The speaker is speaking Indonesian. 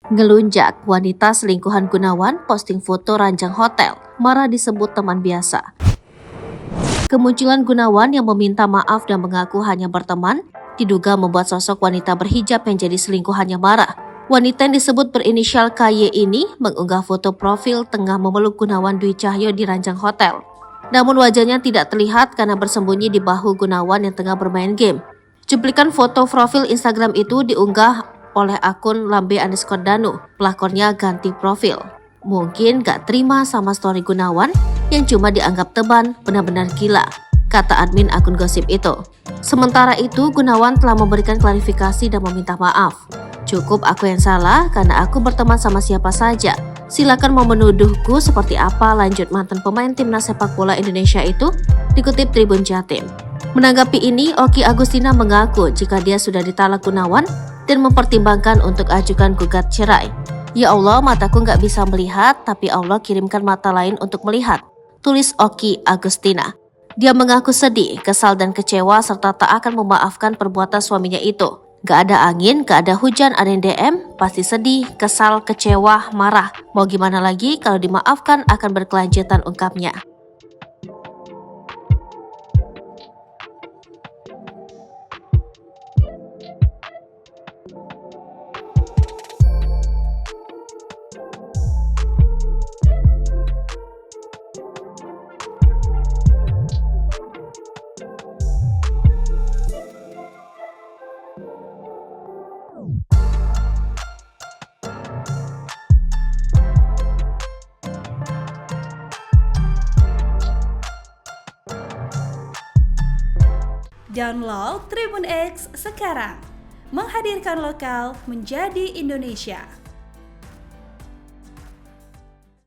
Ngelunjak, wanita selingkuhan Gunawan posting foto ranjang hotel, marah disebut teman biasa. Kemunculan Gunawan yang meminta maaf dan mengaku hanya berteman, diduga membuat sosok wanita berhijab yang jadi selingkuhannya marah. Wanita yang disebut berinisial KY ini mengunggah foto profil tengah memeluk Gunawan Dwi Cahyo di ranjang hotel. Namun wajahnya tidak terlihat karena bersembunyi di bahu Gunawan yang tengah bermain game. Cuplikan foto profil Instagram itu diunggah oleh akun lambe_danu. Pelakonnya ganti profil. Mungkin gak terima sama story Gunawan yang cuma dianggap teman, benar-benar gila, kata admin akun gosip itu. Sementara itu, Gunawan telah memberikan klarifikasi dan meminta maaf. Cukup aku yang salah karena aku berteman sama siapa saja. Silakan mau menuduhku seperti apa, lanjut mantan pemain timnas sepak bola Indonesia itu, dikutip Tribun Jatim. Menanggapi ini, Okky Agustina mengaku jika dia sudah ditalak Gunawan dan mempertimbangkan untuk ajukan gugat cerai. Ya Allah, mataku nggak bisa melihat, tapi Allah kirimkan mata lain untuk melihat, tulis Okky Agustina. Dia mengaku sedih, kesal dan kecewa serta tak akan memaafkan perbuatan suaminya itu. Gak ada angin, gak ada hujan, ada yang DM, pasti sedih, kesal, kecewa, marah. Mau gimana lagi kalau dimaafkan akan berkelanjutan, ungkapnya. Download Tribun X sekarang, menghadirkan lokal menjadi Indonesia.